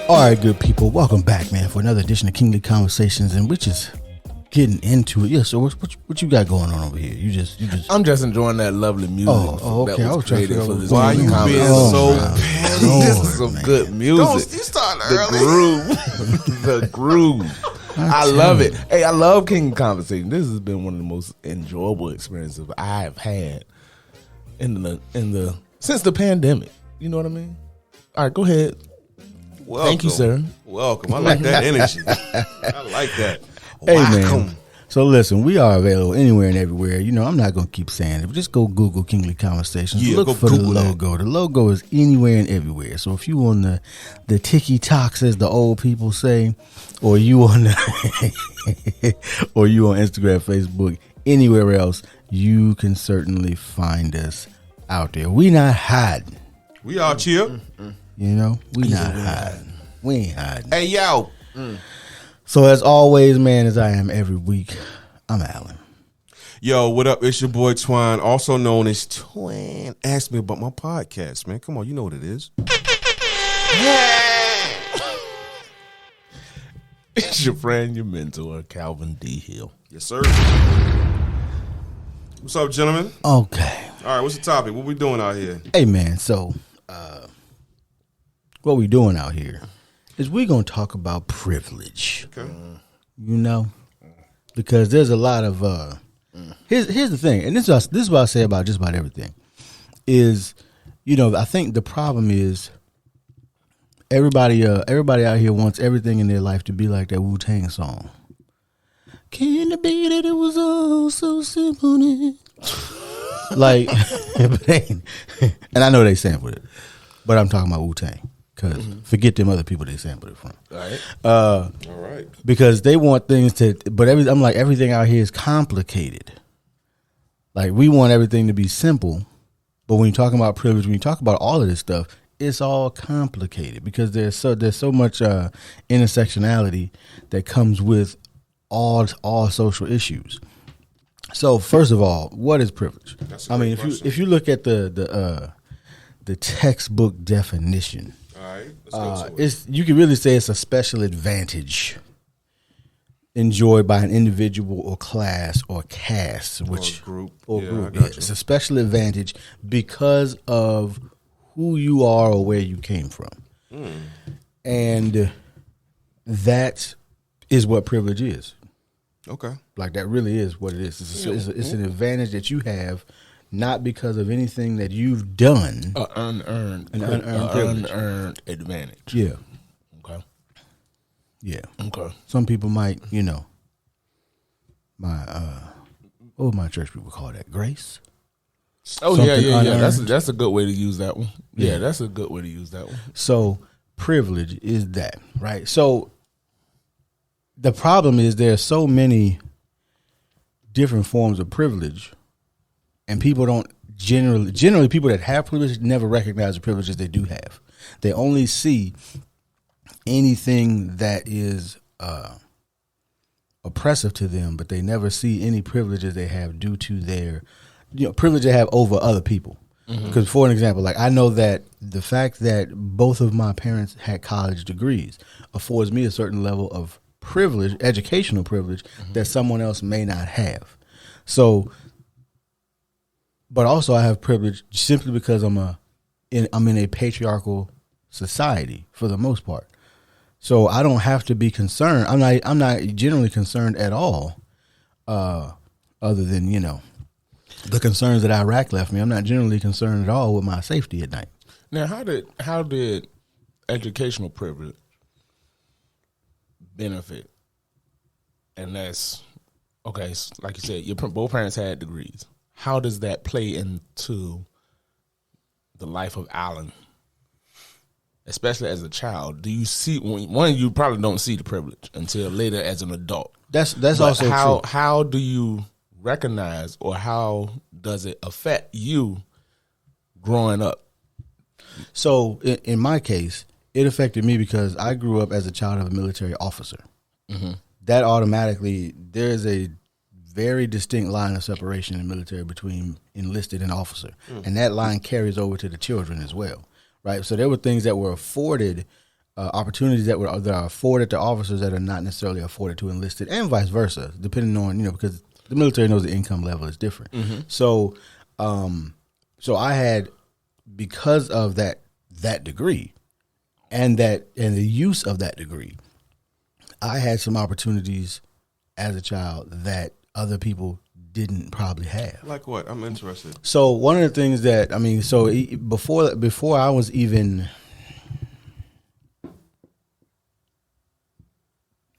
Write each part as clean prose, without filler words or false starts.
All right, good people, welcome back, man, for another edition of Kingly Conversations, and we're just getting into it. Yeah, so what you got going on over here? You just. I'm just enjoying that lovely music. Oh, okay. That was created for this. Why you being so petty? This is some good music. You started early. The groove. I love it. Hey, I love King Conversation. This has been one of the most enjoyable experiences I have had in the since the pandemic. You know what I mean? All right, go ahead. Welcome. Thank you, sir. Welcome. I like that energy. I like that. Hey, Welcome. man. So listen, we are available anywhere and everywhere. You know, I'm not going to keep saying it. But just go Google Kingly Conversations. Yeah, Look go for the Google logo. that. The logo is anywhere and everywhere. So if you on the TikToks, as the old people say, or you on or you on Instagram, Facebook, anywhere else, you can certainly find us out there. We not hiding. We out here. You know, we not hiding. We ain't hiding. Hey, yo. So as always, man, as I am every week, I'm Alan. Yo, what up? It's your boy Twine, also known as Twin. Ask me about my podcast, man. Come on, you know what it is. It's your friend, your mentor, Calvin D. Hill. Yes, sir. What's up, gentlemen? Okay. All right, what's the topic? What we doing out here? Hey, man, so what we doing out here is we going to talk about privilege. Okay. You know? Because there's a lot of here's the thing, and this is what I say about just about everything. Is, you know, I think the problem is everybody out here wants everything in their life to be like that Wu-Tang song. Can it be that it was all so simple? Like, and I know they sampled it, but I'm talking about Wu-Tang. Because forget them other people they sampled it from. All right. All right. Because they want things to, but I'm like, everything out here is complicated. Like, we want everything to be simple, but when you're talking about privilege, when you talk about all of this stuff, it's all complicated because there's so much intersectionality that comes with all social issues. So first of all, what is privilege? I mean, if you look at the textbook definition. All right, let's go to it. You can really say it's a special advantage enjoyed by an individual or class or caste, which group. or Yeah, group. I got you. It's a special advantage because of who you are or where you came from, and that is what privilege is. Okay. Like, that really is what it is. It's an advantage that you have. Not because of anything that you've done. Unearned advantage. Yeah. Okay. Yeah. Okay. Some people might, you know, what would my church people call that? Grace? Oh, Something yeah. unearned. That's a good way to use that one. Yeah. Yeah, that's a good way to use that one. So privilege is that, right? So the problem is there are so many different forms of privilege. And people don't generally people that have privilege never recognize the privileges they do have. They only see anything that is oppressive to them, but they never see any privileges they have due to their, you know, privilege they have over other people. Because for an example, like, I know that the fact that both of my parents had college degrees affords me a certain level of privilege, educational privilege, that someone else may not have. So, but also I have privilege simply because I'm in a patriarchal society for the most part. So I don't have to be concerned. I'm not generally concerned at all, other than, you know, the concerns that Iraq left me. I'm not generally concerned at all with my safety at night. Now, how did educational privilege benefit? And that's okay. Like you said, both parents had degrees. How does that play into the life of Alan especially as a child, do you see one? You probably don't see the privilege until later as an adult. That's also how true. how do you recognize, or how does it affect you growing up? So in my case, it affected me because I grew up as a child of a military officer. Mm-hmm. That automatically, there's a very distinct line of separation in the military between enlisted and officer. And that line carries over to the children as well, right? So there were things that were afforded, opportunities that are afforded to officers that are not necessarily afforded to enlisted, and vice versa, depending on, because the military knows the income level is different. Mm-hmm. So I had, because of that degree and the use of that degree, I had some opportunities as a child that other people didn't probably have. Like what? I'm interested. So one of the things that, before I was even,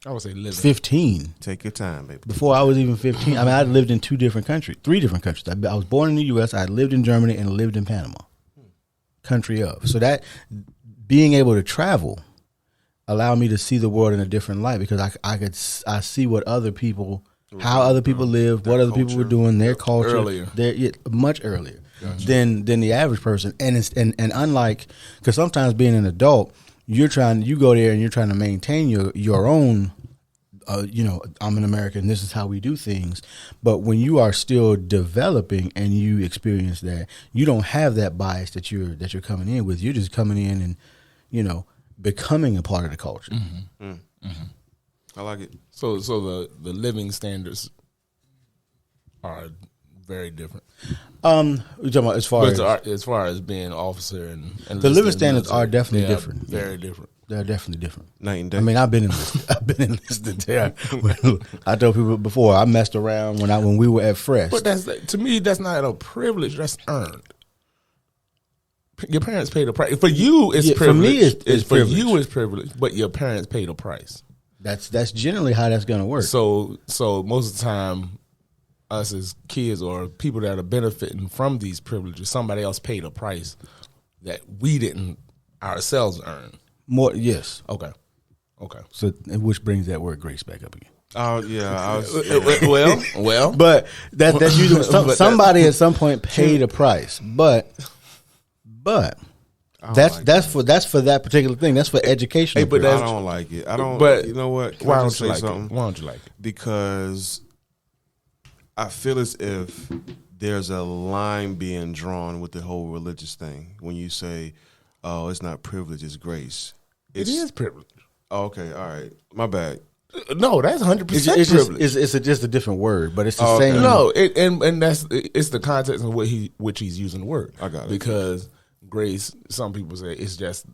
I would say living. 15. Take your time, baby. Before I was even 15, I lived in three different countries. I was born in the U.S., I lived in Germany, and lived in Panama. Country of. So that being able to travel allowed me to see the world in a different light, because I see what other people, how other people live, what other people were doing, their culture, much earlier than the average person. And unlike, because sometimes being an adult, you go there and you're trying to maintain your own. I'm an American, this is how we do things. But when you are still developing and you experience that, you don't have that bias that you're coming in with. You're just coming in and, becoming a part of the culture. Mm-hmm. Mm-hmm. I like it. So the living standards are very different. You're talking about as far as being an officer and the living standards are definitely different. Very different. They're definitely different. Night and day. I mean, I've been enlisted there. I told people before, I messed around when we were at Fresh. But to me, that's not a privilege. That's earned. Your parents paid the price. For you, it's privilege. For me, it's for privilege. you, it's privilege. But your parents paid the price. That's generally how that's going to work. So most of the time, us as kids or people that are benefiting from these privileges, somebody else paid a price that we didn't ourselves earn. More, yes. Okay. So, which brings that word grace back up again. Oh yeah. Well, but that's usually somebody at some point paid a price. But that's for that particular thing. That's for educational. But I don't like it. I don't. But you know what? Why don't you like it? Why don't you like it? Because I feel as if there's a line being drawn with the whole religious thing when you say, "Oh, it's not privilege, it's grace." It is privilege. Oh, okay, all right. My bad. No, that's 100% privilege. It's just a different word, but it's the same. No, and it's the context of which he's using the word. I got it. Because grace, some people say it's just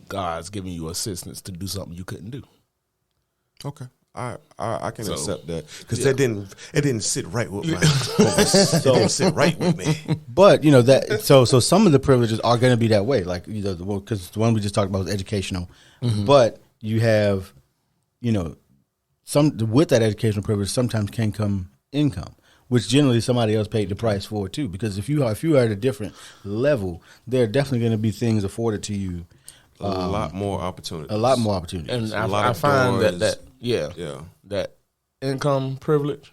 God's giving you assistance to do something you couldn't do. Okay. I can accept that, because it didn't sit right with my it didn't sit right with me. But that so some of the privileges are going to be that way, like because the one we just talked about was educational. Mm-hmm. But you have some with that educational privilege sometimes can come income, which generally somebody else paid the price for too. Because if you are at a different level, there are definitely going to be things afforded to you. A lot more opportunities. And I find that income privilege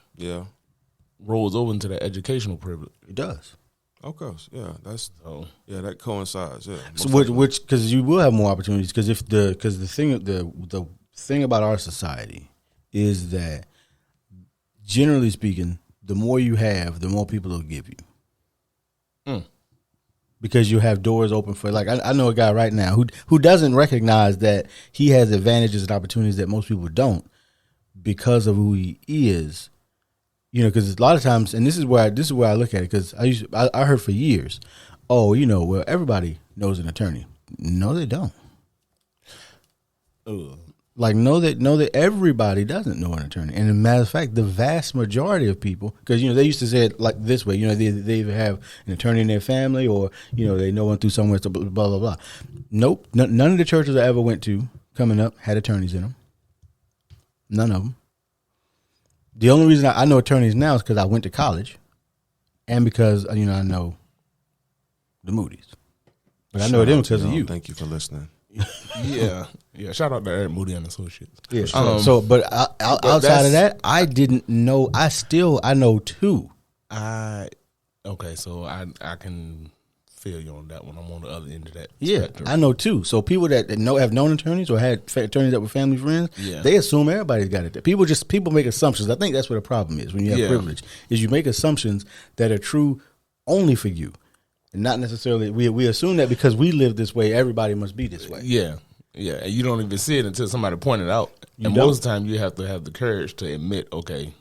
rolls over into the educational privilege. It does. Of course, yeah. That coincides. Yeah, so which because you will have more opportunities, because the thing about our society is that, generally speaking, the more you have, the more people will give you. Because you have doors open for, like, I know a guy right now who doesn't recognize that he has advantages and opportunities that most people don't, because of who he is. Because a lot of times, and this is where I look at it, because I heard for years, well, everybody knows an attorney. No, they don't. Like, know that everybody doesn't know an attorney. And as a matter of fact, the vast majority of people, because, they used to say it like this way, they either have an attorney in their family, or, they know one through somewhere, so blah, blah, blah. Nope. None of the churches I ever went to coming up had attorneys in them. None of them. The only reason I know attorneys now is because I went to college, and because, I know the Moody's. But I know them because of you. Thank you for listening. Yeah. Shout out to Eric Moody and Associates. Yeah. But outside of that, I didn't know. I know two. Okay, so I can feel you on that one. I'm on the other end of that. Yeah, spectrum. I know two. So people that have known attorneys or had attorneys that were family friends, they assume everybody's got it. People make assumptions. I think that's what the problem is when you have privilege. Is you make assumptions that are true only for you, and not necessarily. We assume that because we live this way, everybody must be this way. Yeah. And you don't even see it until somebody pointed it out. Most of the time, you have to have the courage to admit, okay,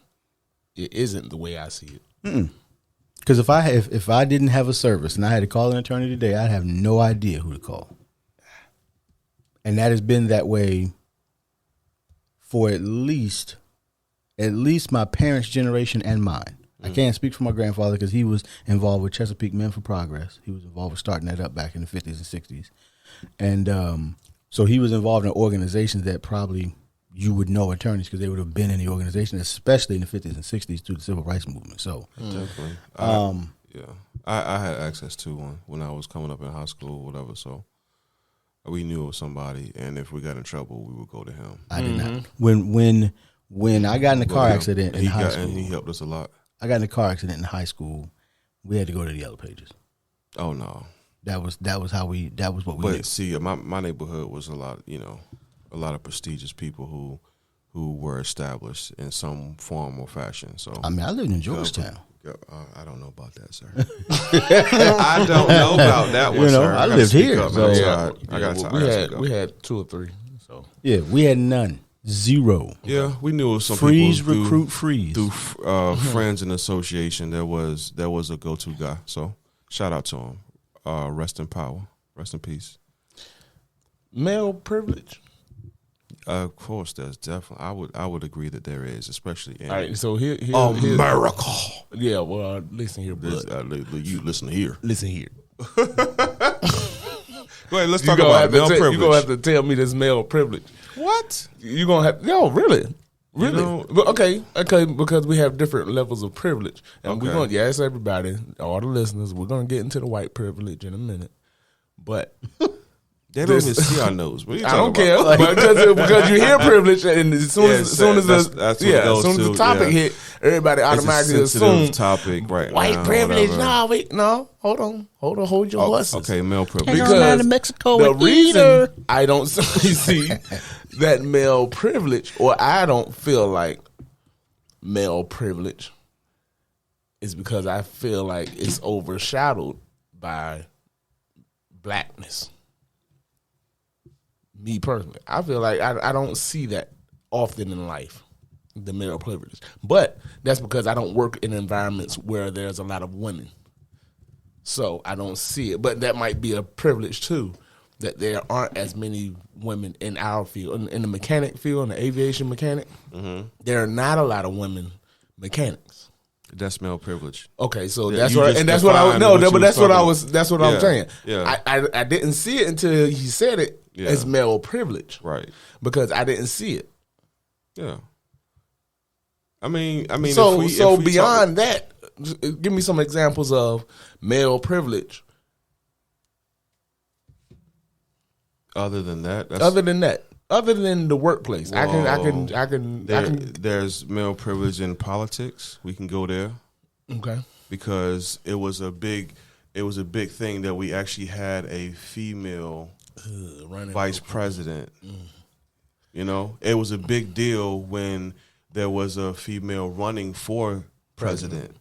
it isn't the way I see it. Because if I didn't have a service and I had to call an attorney today, I'd have no idea who to call. And that has been that way for at least my parents' generation and mine. I can't speak for my grandfather because he was involved with Chesapeake Men for Progress. He was involved with starting that up back in the 50s and 60s. And so he was involved in organizations that probably you would know attorneys because they would have been in the organization, especially in the 50s and 60s through the civil rights movement. So definitely, I had access to one when I was coming up in high school, or whatever. So we knew of somebody, and if we got in trouble, we would go to him. I did not. When I got in a car accident in high school, and he helped us a lot. I got in a car accident in high school. We had to go to the Yellow Pages. Oh no. That was what we did. See, my neighborhood was a lot of prestigious people who were established in some form or fashion. So I lived in Georgetown. I don't know about that, sir. I don't know about that one, sir. I lived here. So we had 2 or 3. So yeah, we had none. 0. Yeah, we knew some freeze, people recruit, freeze through friends and association. There was a go-to guy. So shout out to him. Rest in power. Rest in peace. Male privilege. Of course, there's definitely. I would agree that there is, especially in all right. So here America. Yeah. Well, listen here, bud. You listen here. Listen here. Go ahead. Let's talk about male privilege. You're gonna have to tell me this male privilege. What? You're gonna have really. But okay, because we have different levels of privilege, and we're going to ask everybody, all the listeners, we're going to get into the white privilege in a minute, but they don't even see our nose. What are you I don't talking care, about? because you hear privilege, and as soon as the topic hit, everybody automatically assumes topic right white now, privilege. No, hold your horses. Okay, male privilege. Because to Mexico the reason I don't see that male privilege, or I don't feel like male privilege, is because I feel like it's overshadowed by blackness. Me personally, I feel like I don't see that often in life, the male privilege. But that's because I don't work in environments where there's a lot of women. So I don't see it. But that might be a privilege too, that there aren't as many women in our field. In the mechanic field, in the aviation mechanic, there are not a lot of women mechanics. That's male privilege. Okay, so that's what, and that's what I no, but that's what I was. That's what I'm saying. Yeah, I didn't see it until he said it as male privilege, right? Because I didn't see it. Yeah. I mean. So if we beyond that, give me some examples of male privilege. Other than that, other than the workplace, I can. There's male privilege in politics. We can go there. Okay. Because it was a big thing that we actually had a female vice president. You know, it was a big deal when there was a female running for president.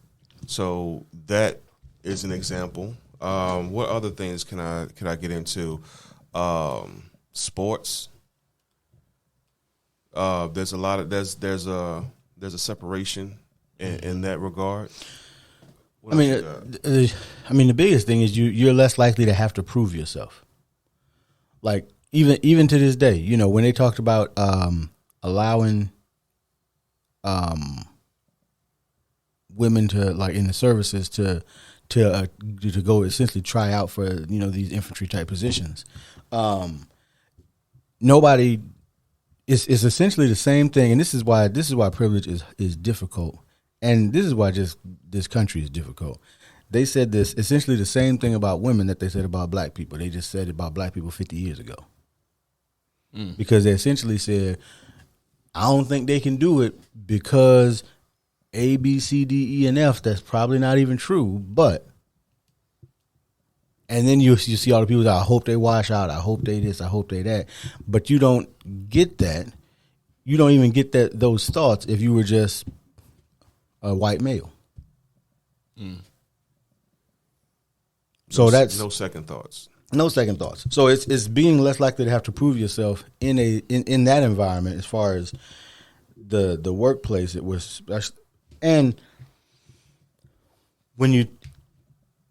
So that is an example. What other things can I get into? Sports. There's a separation in that regard. The biggest thing is you're less likely to have to prove yourself. Like even to this day, you know, when they talked about allowing women to, like, in the services to go essentially try out for, you know, these infantry type positions. Nobody is essentially the same thing, and this is why privilege is difficult, and this is why just this country is difficult. They said this essentially the same thing about women that they said about black people. They just said about black people 50 years ago. because they essentially said, I don't think they can do it because A, B, C, D, E, and F. That's probably not even true, but. And then you see all the people that I hope they wash out. I hope they this. I hope they that. But you don't get that. You don't even get those thoughts if you were just a white male. So that's no second thoughts. No second thoughts. So it's being less likely to have to prove yourself in that environment as far as the workplace. It was, and when you.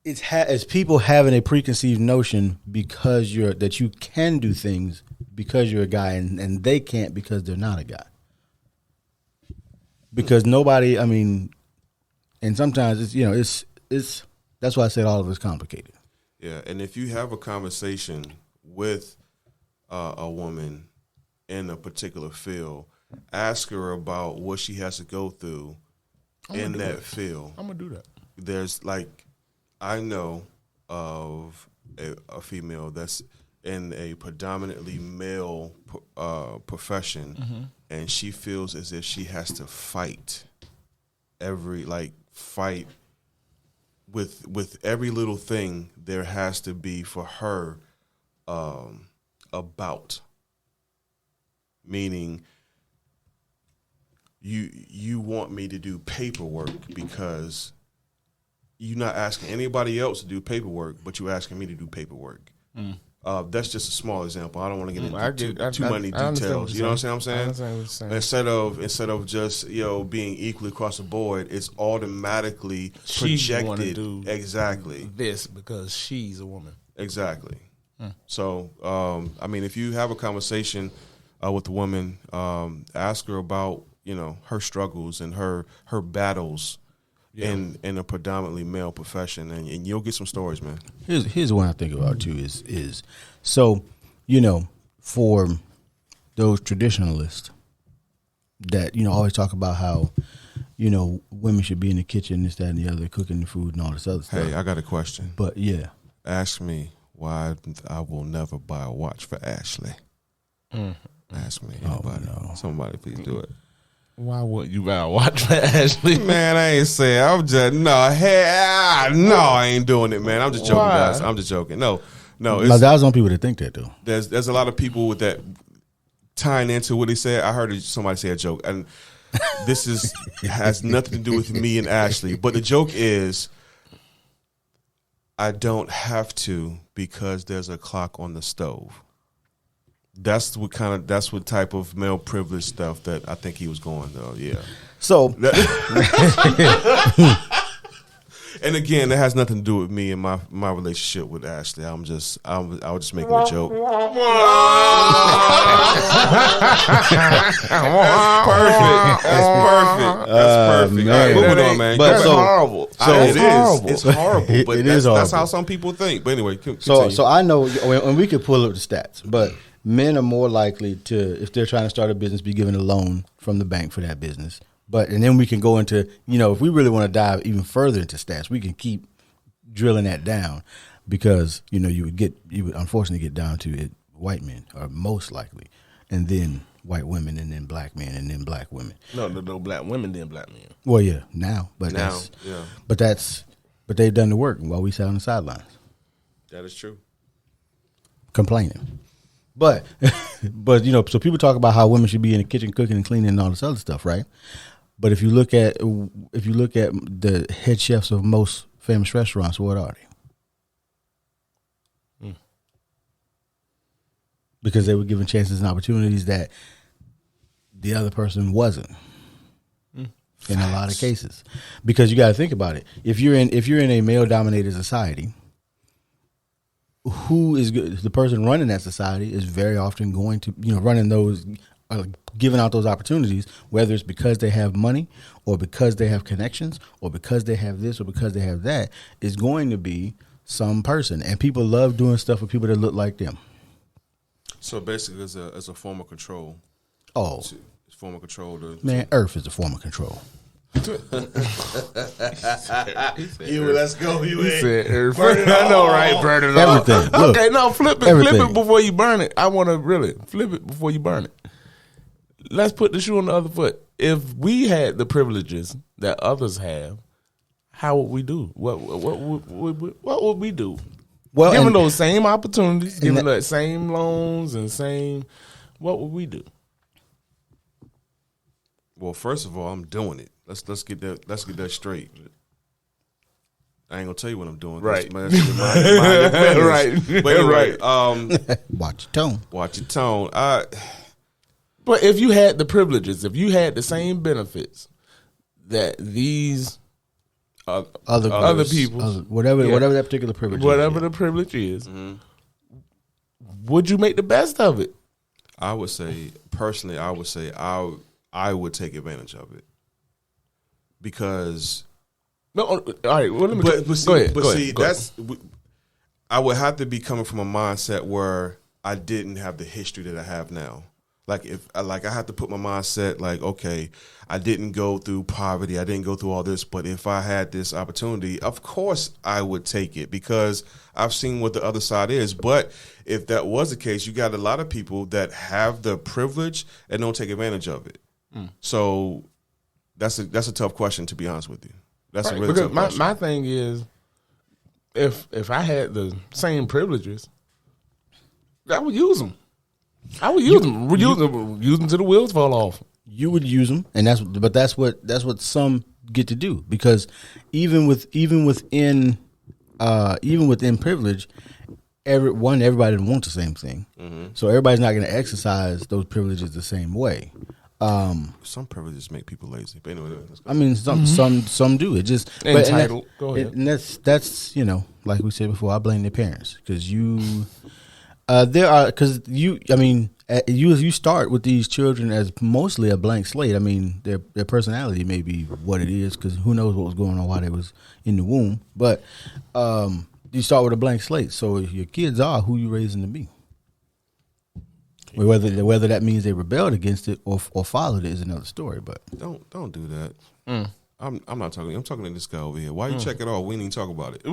It's people having a preconceived notion because that you can do things because you're a guy and they can't because they're not a guy. Because nobody, I mean, and sometimes it's that's why I said all of it's complicated. Yeah, and if you have a conversation with a woman in a particular field, ask her about what she has to go through in that field. I'm gonna do that. There's like. I know of a female that's in a predominantly male profession, and she feels as if she has to fight with every little thing. There has to be for her a bout, meaning you want me to do paperwork because. You're not asking anybody else to do paperwork, but you're asking me to do paperwork. That's just a small example. I don't want to get into too many details. You know what I'm saying? Instead of just being equally across the board, it's automatically projected. Do exactly this because she's a woman. Exactly. So, I mean, if you have a conversation with a woman, ask her about her struggles and her battles. Yeah. In a predominantly male profession, and you'll get some stories, man. Here's one I think about too is so for those traditionalists that always talk about how women should be in the kitchen, this, that, and the other, cooking the food and all this other stuff. Hey, I got a question. But yeah, ask me why I will never buy a watch for Ashley. Ask me, anybody. Oh, no. Somebody, please do it. Why would you buy a watch for Ashley? Man, I ain't saying. I'm just I ain't doing it, man. I'm just joking, guys. I'm just joking. No. But there's some people that think that though. There's a lot of people with that tying into what he said. I heard somebody say a joke, and this has nothing to do with me and Ashley. But the joke is, I don't have to because there's a clock on the stove. That's what type of male privilege stuff that I think he was going though. Yeah. So, and again, that has nothing to do with me and my relationship with Ashley. I was just making a joke. That's perfect. All right, moving on, man. But that's horrible. It's horrible. But that's how some people think. But anyway, continue. So I know, and we could pull up the stats, but. Men are more likely to, if they're trying to start a business, be given a loan from the bank for that business. And then we can go into, if we really want to dive even further into stats, we can keep drilling that down because, you would unfortunately get down to it, white men are most likely, and then white women, and then black men, and then black women. No, black women, then black men. Well, yeah, but they've done the work while we sat on the sidelines. That is true. Complaining. But so people talk about how women should be in the kitchen cooking and cleaning and all this other stuff, right? But if you look at the head chefs of most famous restaurants, what are they? Because they were given chances and opportunities that the other person wasn't. In a lot of cases, because you got to think about it. If you're in a male dominated society. Who is the person running that society is very often going to, running those, giving out those opportunities, whether it's because they have money or because they have connections or because they have this or because they have that, is going to be some person. And people love doing stuff with people that look like them. So basically, as a form of control. Oh. It's form of control. Man, Earth is a form of control. Let's go. He said, burn it all. I know, right? Burn it all. Everything. Look, okay, no, flip it before you burn it. I want to really flip it before you burn it. Let's put the shoe on the other foot. If we had the privileges that others have, how would we do? What would we do? Well, given those same opportunities, given the same loans and same, what would we do? Well, first of all, I'm doing it. Let's get that straight. I ain't gonna tell you what I'm doing. Right. That's your right. But anyway, watch your tone. Watch your tone. But if you had the privileges, if you had the same benefits that these other people, whatever that particular privilege, the privilege is, would you make the best of it? I would say personally, I would take advantage of it because. No, all right. Well, let me go ahead. I would have to be coming from a mindset where I didn't have the history that I have now. Like I have to put my mindset like, okay, I didn't go through poverty, I didn't go through all this, but if I had this opportunity, of course I would take it because I've seen what the other side is. But if that was the case, you got a lot of people that have the privilege and don't take advantage of it. So that's a tough question, to be honest with you. That's a really tough question. My thing is, if I had the same privileges, I would use them. I would use them. Use them till the wheels fall off. You would use them, and that's what some get to do, because even within privilege, everybody doesn't want the same thing. So everybody's not going to exercise those privileges the same way. Some privileges make people lazy. But anyway, I mean, some do. It just entitled. Go ahead. And that's like we said before, I blame their parents because you start with these children as mostly a blank slate. I mean, their personality may be what it is because who knows what was going on while they was in the womb. But you start with a blank slate, so your kids are who you raise them to be. Whether that means they rebelled against it or followed it is another story. But don't do that. I'm not talking. I'm talking to this guy over here. Why you check it off? We didn't even talk about it.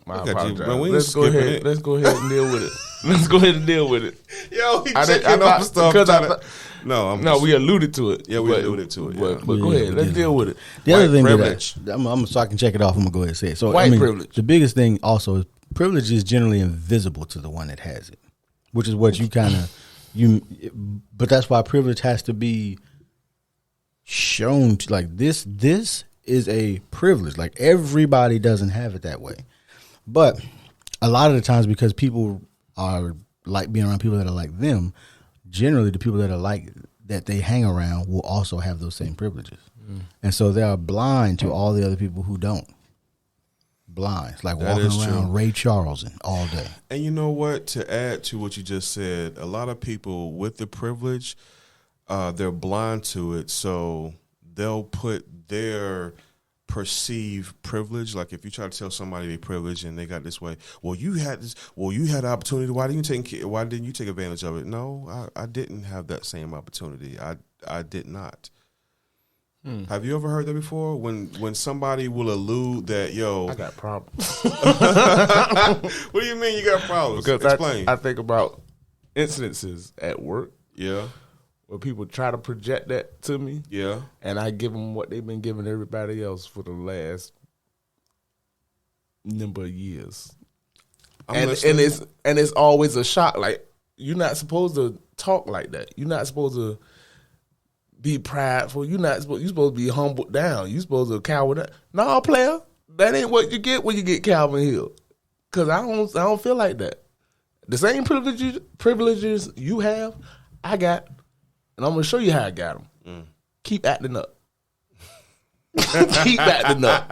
My apologies. Let's go ahead and deal with it. Let's go ahead and deal with it. Yo, he checking off stuff. We alluded to it. Yeah, we alluded to it. But go ahead. Let's deal with it. The other thing that so I can check it off. I'm gonna go ahead and say it. So privilege. The biggest thing also is privilege is generally invisible to the one that has it, which is what but that's why privilege has to be shown to, like, this is a privilege. Like, everybody doesn't have it that way. But a lot of the times, because people are like being around people that are like them, generally the people that are like that they hang around will also have those same privileges. And so they are blind to all the other people who don't. Blind. It's like walking around Ray Charles all day. And you know what? To add to what you just said, a lot of people with the privilege, they're blind to it, so they'll put their perceived privilege. Like if you try to tell somebody they privilege and they got this way, you had the opportunity. Why didn't you take advantage of it? No, I didn't have that same opportunity. I did not. Have you ever heard that before? When somebody will allude that, I got problems. What do you mean you got problems? Because explain. I think about incidences at work. Yeah. Where people try to project that to me. Yeah. And I give them what they've been giving everybody else for the last number of years. And it's always a shock. Like, you're not supposed to talk like that. You're not supposed to be prideful. You're supposed to be humbled down. You're supposed to cower down. No, player, that ain't what you get when you get Calvin Hill. Because I don't feel like that. The same privileges you have, I got, and I'm going to show you how I got them. Keep acting up. Keep acting up.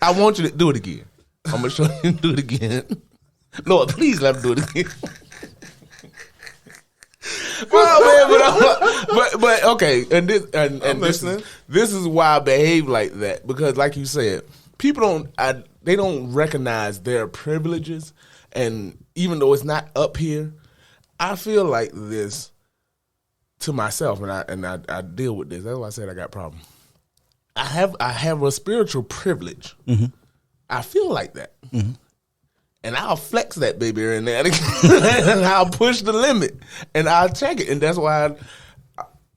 I want you to do it again. I'm going to show you to do it again. Lord, please let me do it again. But okay, and this is why I behave like that, because like you said, people don't recognize their privileges, and even though it's not up here, I feel like this to myself, and I deal with this. That's why I said I got a problem. I have a spiritual privilege. Mm-hmm. I feel like that. Mm-hmm. And I'll flex that baby here and there. And I'll push the limit. And I'll check it. And that's why I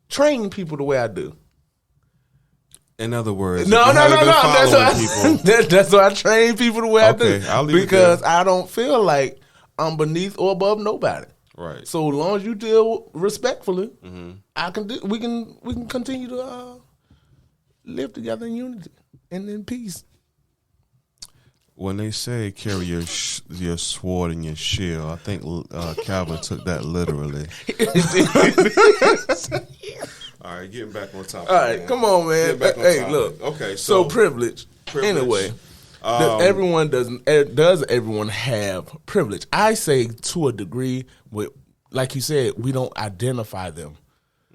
train people the way I do. In other words, No. People, That's why I train people the way I do. I'll leave because it there. I don't feel like I'm beneath or above nobody. Right. So as long as you deal respectfully, we can continue to live together in unity and in peace. When they say carry your sword and your shield, I think Calvin took that literally. All right, getting back on topic. All right, man. come on, man. Hey, topic. look. Okay, So privilege. Anyway, does everyone have privilege? I say to a degree. With, like you said, we don't identify them.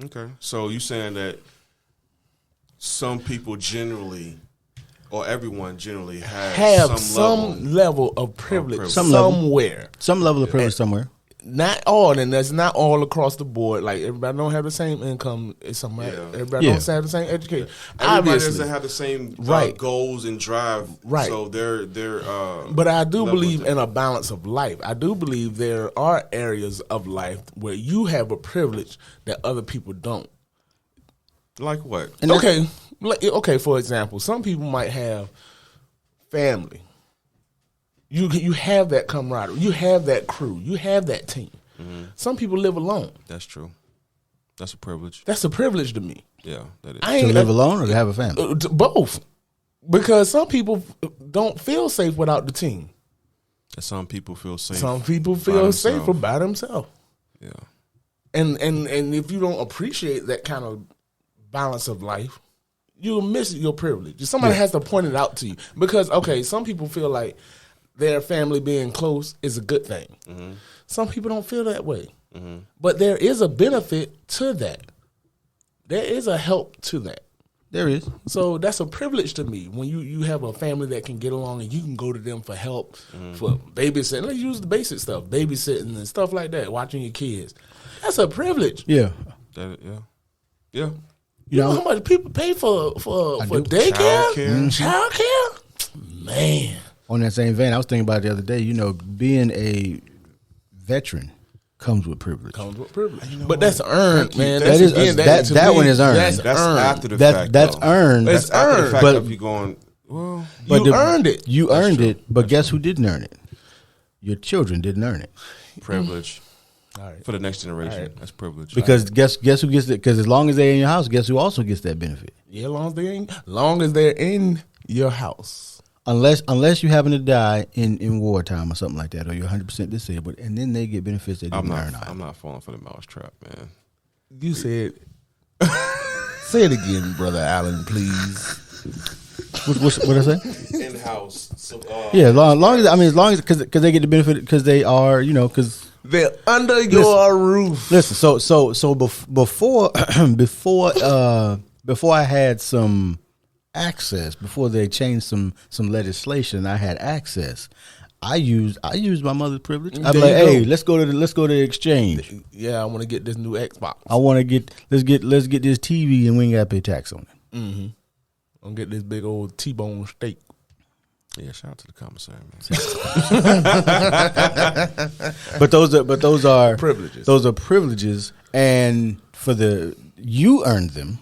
Okay, so you saying that some people generally, or everyone generally, have some level of privilege somewhere. Some level of privilege somewhere. Not all, and that's not all across the board. Like everybody don't have the same income. Everybody don't have the same education. Everybody doesn't have the same goals and drive. Right. So they're. But I do believe in a balance of life. I do believe there are areas of life where you have a privilege that other people don't. Like what? Okay. For example, some people might have family. You have that camaraderie. You have that crew. You have that team. Mm-hmm. Some people live alone. That's true. That's a privilege. That's a privilege to me. Yeah, that is. To live alone or to have a family? Both. Because some people don't feel safe without the team. And some people feel safe. Some people feel safer by themselves. Yeah. And if you don't appreciate that kind of balance of life, you'll miss your privilege. Somebody has to point it out to you. Because, some people feel like their family being close is a good thing. Mm-hmm. Some people don't feel that way. Mm-hmm. But there is a benefit to that. There is a help to that. There is. So that's a privilege to me when you have a family that can get along and you can go to them for help, for babysitting. Let's use the basic stuff, babysitting and stuff like that, watching your kids. That's a privilege. Yeah. Yeah. You know how much people pay for daycare? Child care? Man. On that same vein, I was thinking about it the other day, being a veteran comes with privilege. But that's earned, man. That one is earned. That's after the fact. That's earned. That's after the fact. But if you're going, you earned it. You earned it, but guess who didn't earn it? Your children didn't earn it. Privilege. All right. For the next generation, that's privilege. Because guess who gets it? Because as long as they're in your house, guess who also gets that benefit? Yeah, long as they're in your house. Unless you happen to die in wartime or something like that, or you're 100% disabled, and then they get benefits they didn't earn. I'm not falling for the mouse trap, man. You said, say it again, Brother Allen, please. What I say? In house. So, as long as because they get the benefit because they are because they're under your roof. Listen, so before I had some access, before they changed some legislation, I had access. I used my mother's privilege. I'm like, hey, let's go to the exchange. Yeah, I want to get this new Xbox. Let's get this TV and we ain't got to pay tax on it. Mm-hmm. I'm gonna get this big old T-bone steak. Yeah, shout out to the commissary, man. But those are privileges. Those are privileges, and you earned them.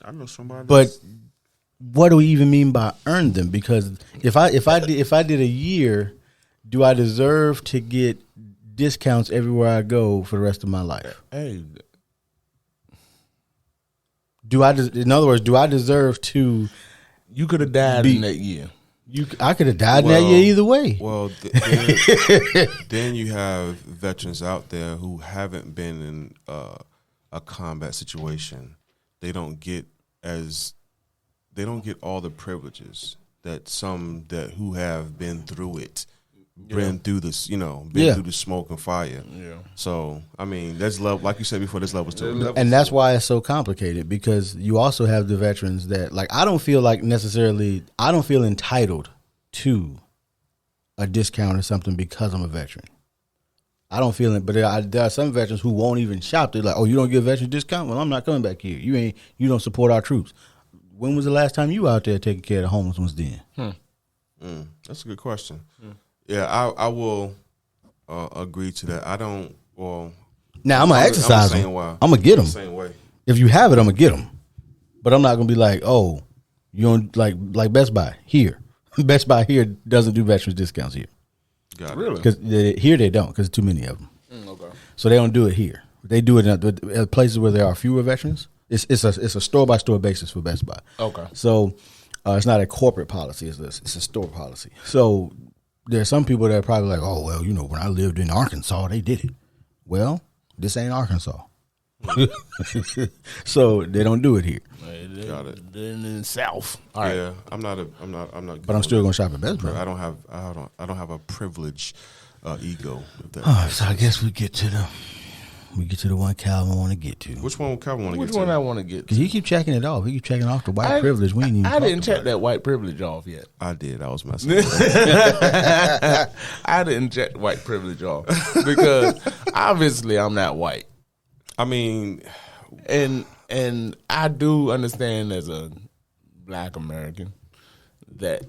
I know somebody. But what do we even mean by earn them? Because if I did a year, do I deserve to get discounts everywhere I go for the rest of my life? Hey, in other words, do I deserve to? You could have died in that year. I could have died in that year either way. Well, then you have veterans out there who haven't been in a combat situation. They don't get all the privileges that some who have been through it, been through this, through the smoke and fire. Yeah. So I mean, there's love, like you said before. There's levels to it, and that's why it's so complicated because you also have the veterans that I don't feel entitled to a discount or something because I'm a veteran. I don't feel it, but there are some veterans who won't even shop. They're like, "Oh, you don't get a veteran discount? Well, I'm not coming back here. You don't support our troops." when was the last time you out there taking care of the homeless ones then? That's a good question. Yeah, I will agree to that. I don't. Well, now I'm gonna exercise them. I'm gonna get them. Same way. If you have it, I'm gonna get them. But I'm not gonna be like, oh, you don't like Best Buy here. Best Buy here doesn't do veterans discounts here. Got it. Really? Because here they don't, because too many of them. Okay. So they don't do it here. They do it at places where there are fewer veterans. It's a store by store basis for Best Buy. Okay. So it's not a corporate policy. It's a store policy. So there are some people that are probably like, oh well, when I lived in Arkansas, they did it. Well, this ain't Arkansas. So they don't do it here. Got it. In the South. All right. Yeah, I'm not. But I'm still gonna shop at Best Buy. I don't have a privilege ego. So I guess we get to the one Calvin want to get to. Which one would Calvin want to get to? Which one I want to get to? Because he keep checking it off. He keep checking off the white privilege. We ain't even. I didn't check that white privilege off yet. I did. I was messing. I didn't check white privilege off because obviously I'm not white. I mean, and I do understand as a Black American that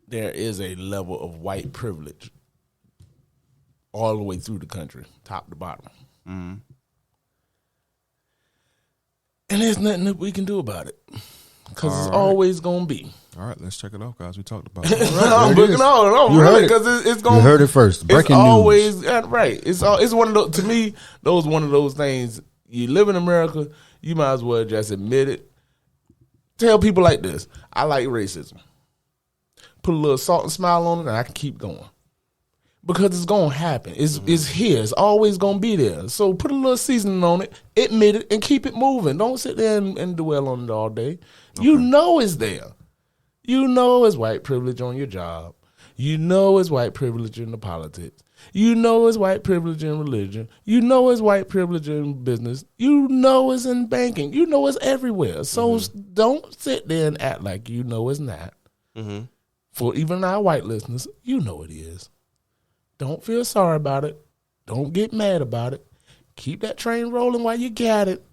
there is a level of white privilege all the way through the country, top to bottom. Mm-hmm. And there's nothing that we can do about it because it's always going to be. All right, let's check it off, guys. We talked about it. Because it's going. You heard it first. Breaking news. News. Right. It's one of those. To me, those one of those things. You live in America, you might as well just admit it. Tell people like this: I like racism. Put a little salt and smile on it, and I can keep going. Because it's gonna happen. It's here. It's always gonna be there. So put a little seasoning on it, admit it, and keep it moving. Don't sit there and dwell on it all day. Okay. You know it's there. You know it's white privilege on your job. You know it's white privilege in the politics. You know it's white privilege in religion. You know it's white privilege in business. You know it's in banking. You know it's everywhere. So don't sit there and act like you know it's not. Mm-hmm. For even our white listeners, you know it is. Don't feel sorry about it. Don't get mad about it. Keep that train rolling while you got it,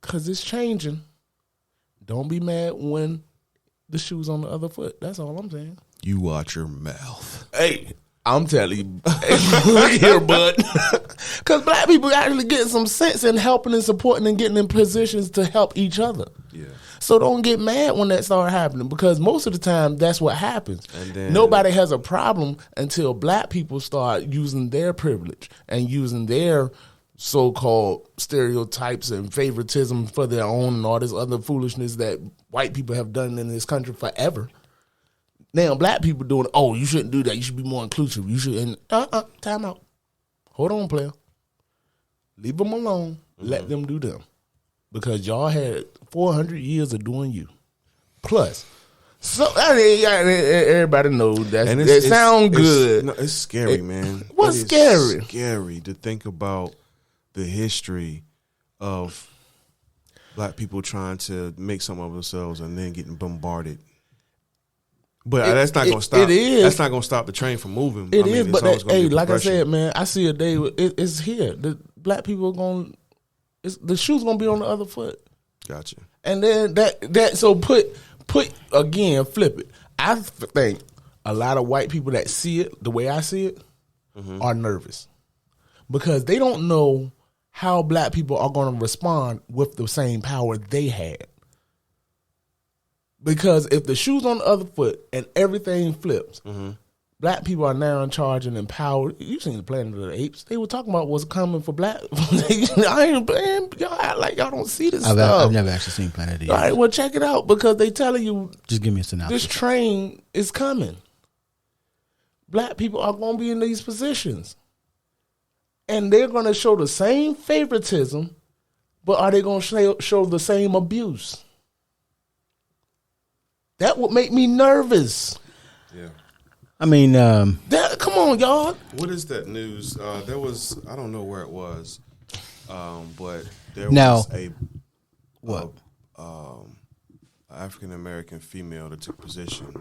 because it's changing. Don't be mad when the shoe's on the other foot. That's all I'm saying. You watch your mouth. Hey, I'm telling you, look here, bud. Because Black people actually getting some sense in helping and supporting and getting in positions to help each other. Yeah. So don't get mad when that starts happening, because most of the time that's what happens. And then, nobody has a problem until Black people start using their privilege and using their so-called stereotypes and favoritism for their own and all this other foolishness that white people have done in this country forever. Now Black people doing, oh, you shouldn't do that. You should be more inclusive. You shouldn't. Time out. Hold on, player. Leave them alone. Let them do them. Because y'all had 400 years of doing you. Plus, so everybody knows that. And it sounds good. It's scary, man. What's scary? It's scary to think about the history of Black people trying to make something of themselves and then getting bombarded. But that's not going to stop. It is. That's not going to stop the train from moving. It is, but hey, like I said, man, I see a day. It's here. The Black people are going. The shoe's going to be on the other foot. Gotcha. And then that so put again, flip it. I think a lot of white people that see it the way I see it are nervous because they don't know how Black people are going to respond with the same power they had. Because if the shoe's on the other foot and everything flips, Black people are now in charge and empowered. You seen the Planet of the Apes? They were talking about what's coming for Black. I ain't playing. Y'all act like y'all don't see this stuff. I've never actually seen Planet of the Apes. All right, well, check it out because they telling you. Just give me a synopsis. This train is coming. Black people are going to be in these positions. And they're going to show the same favoritism, but are they going to show the same abuse? That would make me nervous. Yeah. I mean, come on, y'all. What is that news? There was, I don't know where it was, but there was African American female that took position,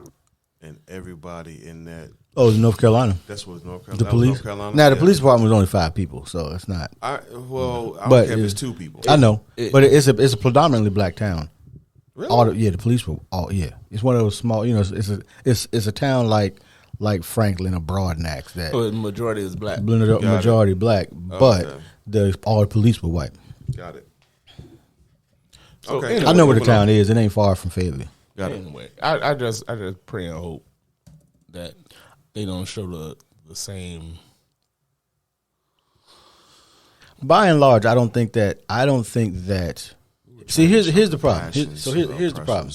and everybody in that. Oh, it was North Carolina. That's what North Carolina. The police. North Carolina. Now the police department was only 5 people, so it's not. I don't care if it's 2 people. I know, but it's a predominantly Black town. Really? The police were It's one of those small, it's a town like Franklin or Broadnax that the majority is black. Majority black, but all the police were white. Got it. So, Okay. anyway, I know where the town is. It ain't far from Fayetteville. Got it. Anyway, I just pray and hope that they don't show the same. By and large, I don't think that. See, here's the problem. Here's the problem.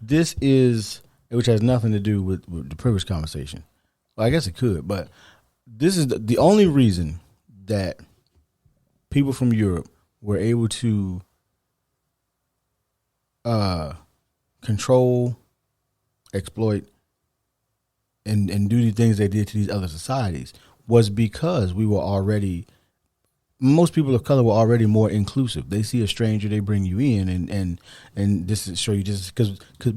This is, which has nothing to do with the privilege conversation. Well, I guess it could, but this is the only reason that people from Europe were able to control, exploit, and do the things they did to these other societies was because we were already. Most people of color were already more inclusive. They see a stranger, they bring you in, and this is show you just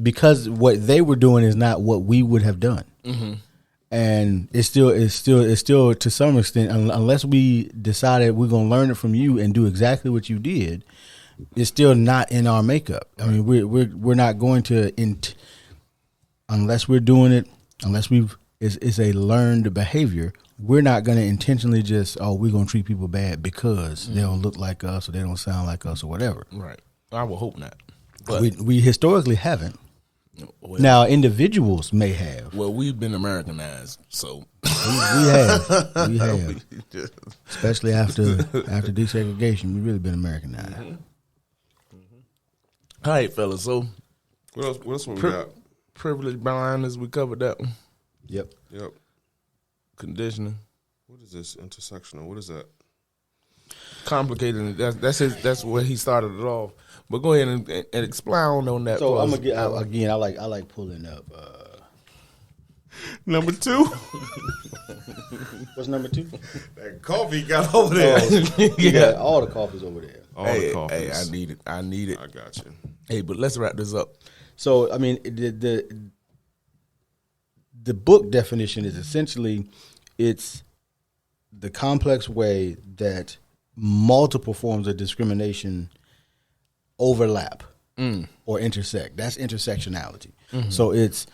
because what they were doing is not what we would have done, and it's still to some extent, unless we decided we're gonna learn it from you and do exactly what you did, it's still not in our makeup. I mean, we're not going to unless we're doing it, unless it's a learned behavior. We're not going to intentionally we're going to treat people bad because they don't look like us or they don't sound like us or whatever. Right. I would hope not. But we historically haven't. Well, now, individuals may have. Well, we've been Americanized, so. we have. Especially after desegregation, we've really been Americanized. All right, fellas. So, what else we got? Privilege blindness, we covered that one. Yep. Conditioning. What is this? Intersectional. What is that? Complicated. That's where he started it off. But go ahead and expound on that. So I'm gonna get again. I like pulling up number 2. What's number 2? That coffee got over there. Yeah, all the coffee's over there. All the coffees. Hey, I need it. I got you. Hey, but let's wrap this up. So I mean the book definition is essentially it's the complex way that multiple forms of discrimination overlap or intersect. That's intersectionality. Mm-hmm. So it's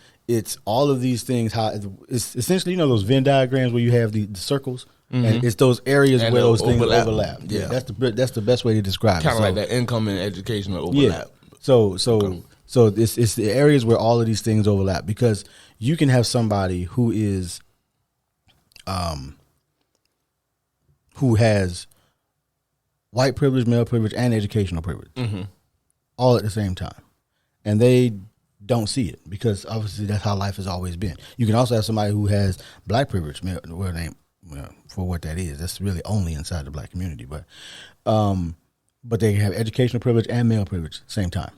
all of these things. How it's essentially those Venn diagrams where you have the circles, and it's those areas where those things overlap. Yeah, that's the best way to describe it. Kind of like that income and educational overlap. Yeah. So it's the areas where all of these things overlap because you can have somebody who is, who has white privilege, male privilege, and educational privilege, all at the same time, and they don't see it because obviously that's how life has always been. You can also have somebody who has black privilege, for what that is. That's really only inside the black community, but they can have educational privilege and male privilege same time.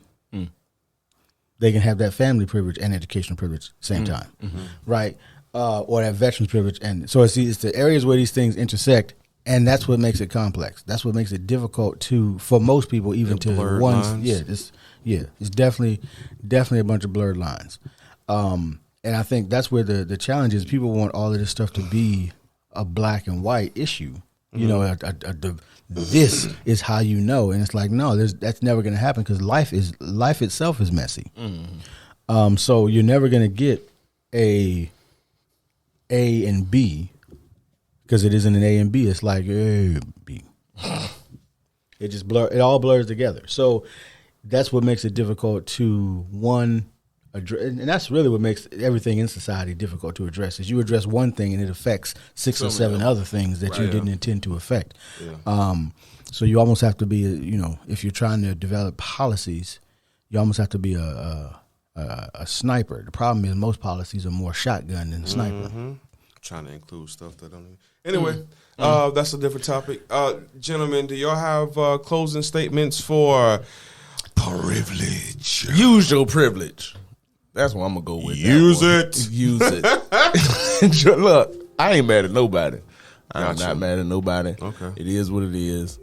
They can have that family privilege and educational privilege same time, right? Or that veterans privilege, and so it's the areas where these things intersect, and that's what makes it complex. That's what makes it difficult for most people, even to ones. Lines. It's definitely a bunch of blurred lines, and I think that's where the challenge is. People want all of this stuff to be a black and white issue. This is how you know, and it's like no, that's never going to happen because life itself is messy. So you're never going to get A and B because it isn't an A and B. It's like A B. It all blurs together. So that's what makes it difficult to address, and that's really what makes everything in society difficult to address. Is you address one thing and it affects 6 or 7 other things that you didn't intend to affect. Yeah. So you almost have to be, if you're trying to develop policies, you almost have to be a sniper. The problem is most policies are more shotgun than sniper. Trying to include stuff that don't. Anyway, that's a different topic. Gentlemen, do y'all have closing statements for privilege? Use your privilege. That's what I'm gonna go with. Use it. Use it. Look, I ain't mad at nobody. I'm not mad at nobody. Okay. It is what it is.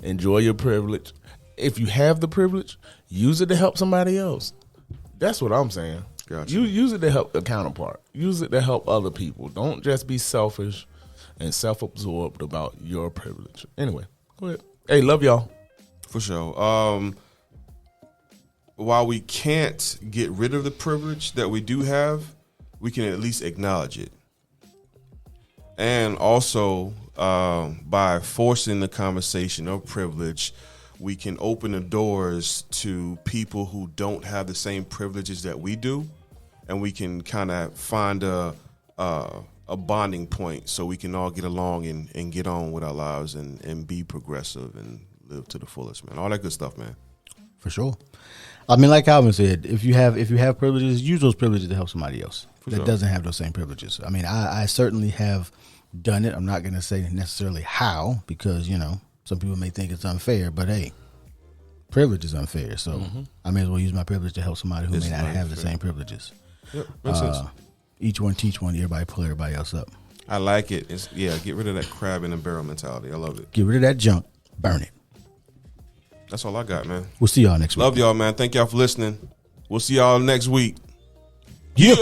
Enjoy your privilege. If you have the privilege, use it to help somebody else. That's what I'm saying. Gotcha. You use it to help a counterpart. Use it to help other people. Don't just be selfish and self-absorbed about your privilege. Anyway, go ahead. Hey, love y'all. For sure. while we can't get rid of the privilege that we do have, we can at least acknowledge it. And also, by forcing the conversation of privilege, we can open the doors to people who don't have the same privileges that we do, and we can kind of find a bonding point so we can all get along and get on with our lives and be progressive and live to the fullest, man. All that good stuff, man. For sure. I mean, like Alvin said, if you have privileges, use those privileges to help somebody else that doesn't have those same privileges. I mean, I certainly have done it. I'm not going to say necessarily how, because, you know, some people may think it's unfair, but hey, privilege is unfair. So I may as well use my privilege to help somebody who may not have the same privileges. Yep, makes sense. Each one teach one. Everybody pull everybody else up. I like it. Get rid of that crab in the barrel mentality. I love it. Get rid of that junk. Burn it. That's all I got, man. We'll see y'all next week. Love y'all, man. Thank y'all for listening. We'll see y'all next week. Yeah.